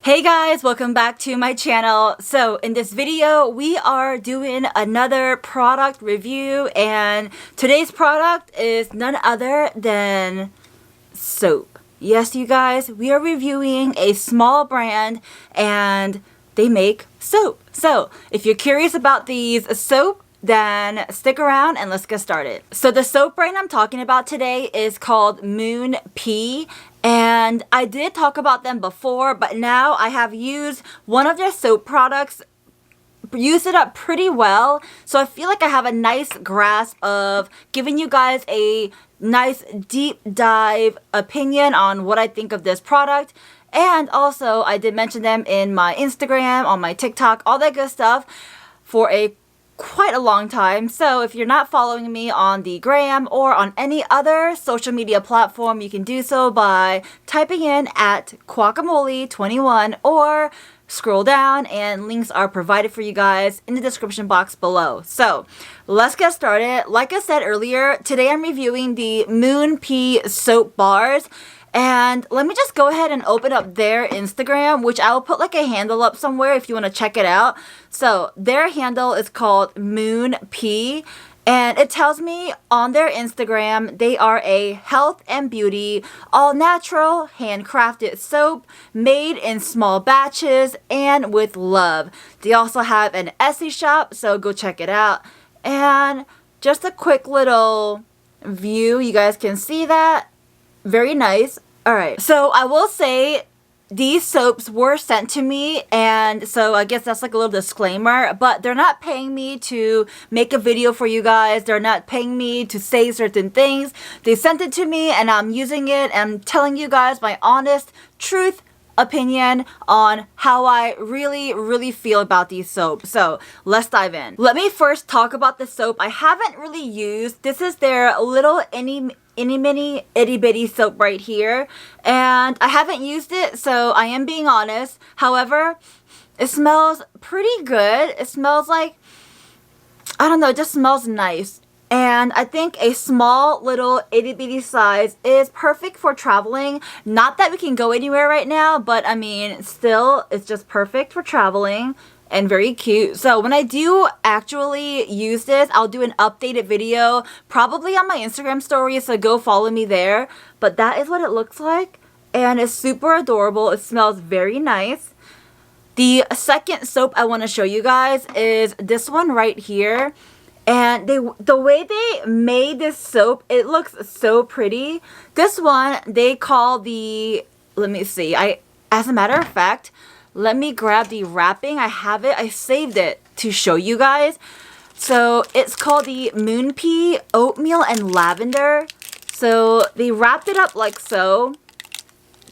Hey guys, welcome back to my channel. So in this video, we are doing another product review, and today's product is none other than soap. Yes, you guys, we are reviewing a small brand and they make soap. So if you're curious about these soap, then stick around and let's get started. So the soap brand I'm talking about today is called Moonpea, and I did talk about them before, but now I have used one of their soap products, used it up pretty well, so I feel like I have a nice grasp of giving you guys a nice deep dive opinion on what I think of this product. And also I did mention them in my Instagram, on my TikTok, all that good stuff for quite a long time. So if you're not following me on the gram or on any other social media platform, you can do so by typing in at Guacamole21 or scroll down, and links are provided for you guys in the description box below. So let's get started. Like I said earlier, today I'm reviewing the Moonpea soap bars. And let me just go ahead and open up their Instagram, which I will put like a handle up somewhere if you want to check it out. So their handle is called Moonpea, and it tells me on their Instagram they are a health and beauty, all natural, handcrafted soap made in small batches and with love. They also have an Etsy shop, so go check it out. And just a quick little view, you guys can see that. Very nice. Alright, so I will say these soaps were sent to me, and so I guess that's like a little disclaimer, but they're not paying me to make a video for you guys. They're not paying me to say certain things. They sent it to me and I'm using it and I'm telling you guys my honest truth opinion on how I really feel about these soaps. So let's dive in. Let me first talk about the soap I haven't really used. This is their little mini itty bitty soap right here, and I haven't used it, so I am being honest. However, it smells pretty good. It smells like, I don't know, it just smells nice. And I think a small little itty bitty size is perfect for traveling. Not that we can go anywhere right now, but I mean, still, it's just perfect for traveling and very cute. So when I do actually use this, I'll do an updated video, probably on my Instagram story, so go follow me there. But that is what it looks like, and it's super adorable. It smells very nice. The second soap I want to show you guys is this one right here. And the way they made this soap, it looks so pretty. This one, they call the, let me see, as a matter of fact, let me grab the wrapping. I have it. I saved it to show you guys. So it's called the Moonpea Oatmeal and Lavender. So they wrapped it up like so.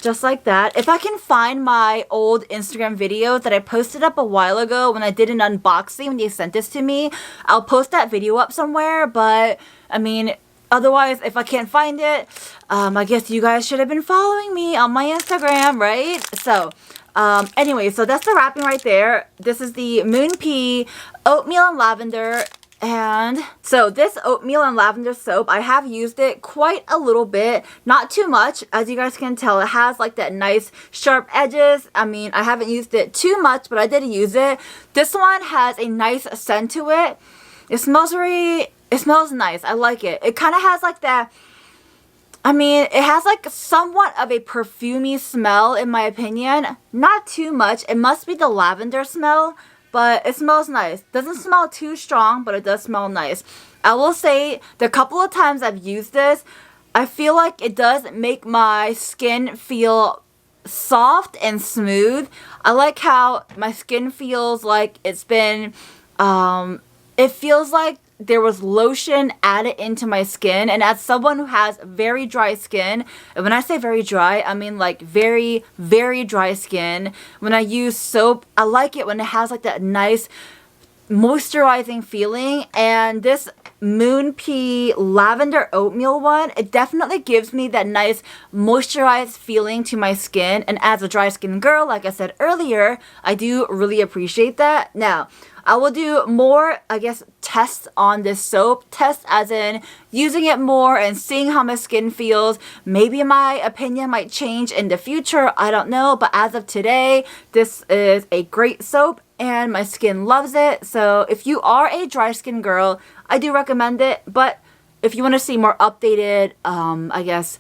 Just like that. If I can find my old Instagram video that I posted up a while ago when I did an unboxing when they sent this to me, I'll post that video up somewhere. But I mean, otherwise, if I can't find it, I guess you guys should have been following me on my Instagram, right? So anyway, so that's the wrapping right there. This is the Moonpea Oatmeal and Lavender. And so this oatmeal and lavender soap, I have used it quite a little bit, not too much. As you guys can tell, it has like that nice sharp edges. I mean, I haven't used it too much, but I did use it. This one has a nice scent to it. It smells nice. I like it. It kind of has like that, I mean, it has like somewhat of a perfumey smell in my opinion. Not too much. It must be the lavender smell. But it smells nice. Doesn't smell too strong, but it does smell nice. I will say, the couple of times I've used this, I feel like it does make my skin feel soft and smooth. I like how my skin feels like it's been, it feels like there was lotion added into my skin. And as someone who has very dry skin, and when I say very dry, I mean like very dry skin, when I use soap, I like it when it has like that nice moisturizing feeling. And this Moonpea lavender oatmeal one. It definitely gives me that nice moisturized feeling to my skin. And as a dry skin girl, like I said earlier, I do really appreciate that. Now, I will do more, I guess, tests on this soap. Tests as in using it more and seeing how my skin feels. Maybe my opinion might change in the future. I don't know. But as of today, this is a great soap and my skin loves it. So if you are a dry skin girl, I do recommend it. But if you want to see more updated, I guess,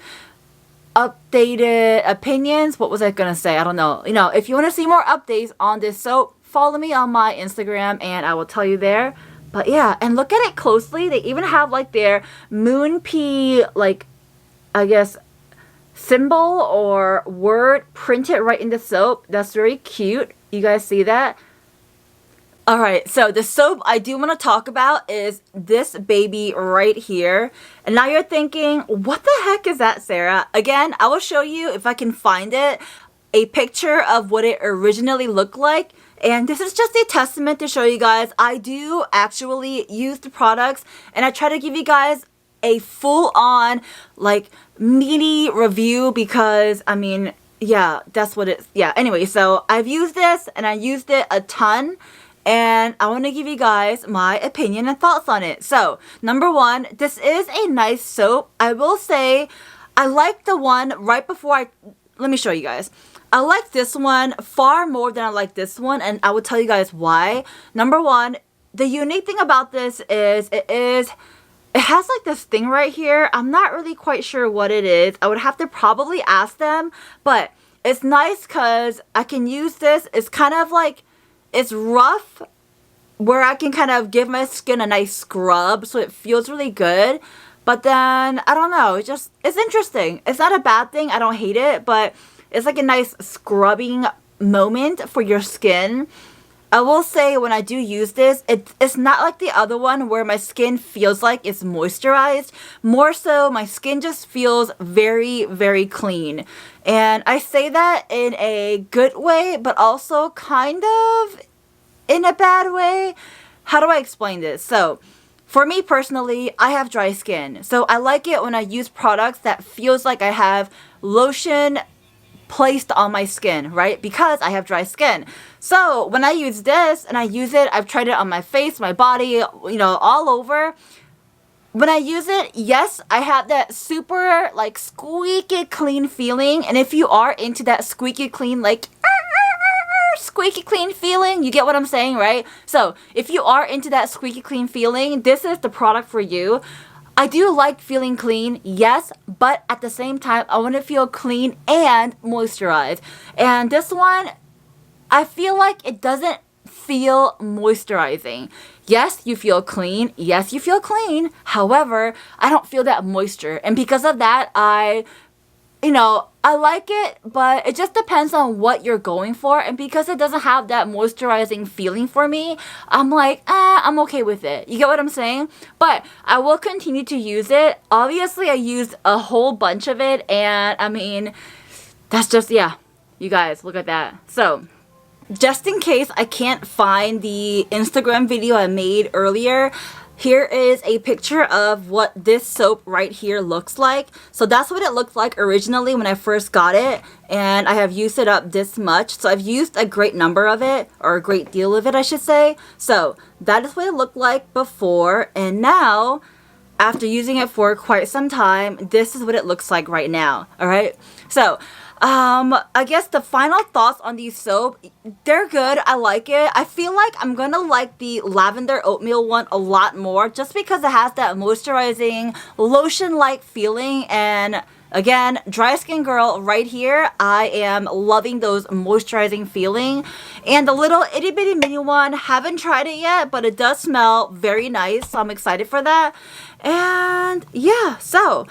updated opinions, what was I going to say? I don't know. You know, if you want to see more updates on this soap, follow me on my Instagram and I will tell you there. But yeah, and look at it closely. They even have like their Moonpea, like, I guess, symbol or word printed right in the soap. That's very cute. You guys see that? Alright, so the soap I do want to talk about is this baby right here. And now you're thinking, what the heck is that, Sarah? Again, I will show you, if I can find it, a picture of what it originally looked like. And this is just a testament to show you guys I do actually use the products and I try to give you guys a full-on, like, meaty review because, I mean, yeah, that's what it's, yeah. Anyway, so I've used this and I used it a ton. And I want to give you guys my opinion and thoughts on it. So, number one, this is a nice soap. I will say, I like the one right before let me show you guys. I like this one far more than I like this one, and I will tell you guys why. Number one, the unique thing about this is it has like this thing right here. I'm not really quite sure what it is. I would have to probably ask them, but it's nice because I can use this. It's kind of like, it's rough where I can kind of give my skin a nice scrub so it feels really good. But then, I don't know, it's interesting. It's not a bad thing. I don't hate it, but it's like a nice scrubbing moment for your skin. I will say when I do use this, it's not like the other one where my skin feels like it's moisturized. More so, my skin just feels very, very clean. And I say that in a good way, but also kind of in a bad way. How do I explain this? So, for me personally, I have dry skin. So I like it when I use products that feels like I have lotion placed on my skin, right? Because I have dry skin. So when I use this and I use it, I've tried it on my face, my body, you know, all over. When I use it, yes, I have that super like squeaky clean feeling. And if you are into that squeaky clean, like squeaky clean feeling, you get what I'm saying, right? So if you are into that squeaky clean feeling, this is the product for you. I do like feeling clean, yes, but at the same time, I want to feel clean and moisturized. And this one, I feel like it doesn't feel moisturizing. Yes, you feel clean. Yes, you feel clean. However, I don't feel that moisture. And because of that, I like it, but it just depends on what you're going for. And because it doesn't have that moisturizing feeling for me, I'm like, I'm okay with it. You get what I'm saying? But I will continue to use it. Obviously, I used a whole bunch of it. And I mean, that's just, yeah. You guys, look at that. So, just in case I can't find the Instagram video I made earlier, here is a picture of what this soap right here looks like. So that's what it looked like originally when I first got it. And I have used it up this much. So I've used a great number of it, or a great deal of it, I should say. So that is what it looked like before. And now, after using it for quite some time, this is what it looks like right now. All right. So I guess the final thoughts on these soap, they're good. I like it. I feel like I'm gonna like the lavender oatmeal one a lot more just because it has that moisturizing lotion-like feeling. And again, dry skin girl right here, I am loving those moisturizing feeling. And the little itty bitty mini one, haven't tried it yet, but it does smell very nice, so I'm excited for that. And yeah, so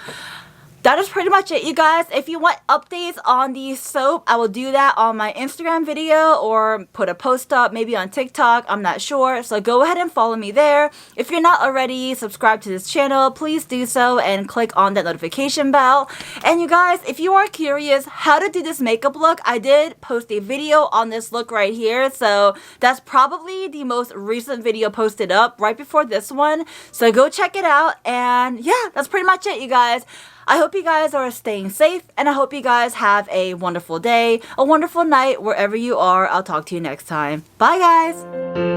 that is pretty much it, you guys. If you want updates on the soap, I will do that on my Instagram video or put a post up maybe on TikTok. I'm not sure. So go ahead and follow me there. If you're not already subscribed to this channel, please do so and click on that notification bell. And you guys, if you are curious how to do this makeup look, I did post a video on this look right here. So that's probably the most recent video posted up right before this one. So go check it out. And yeah, that's pretty much it, you guys. I hope you guys are staying safe, and I hope you guys have a wonderful day, a wonderful night, wherever you are. I'll talk to you next time. Bye, guys!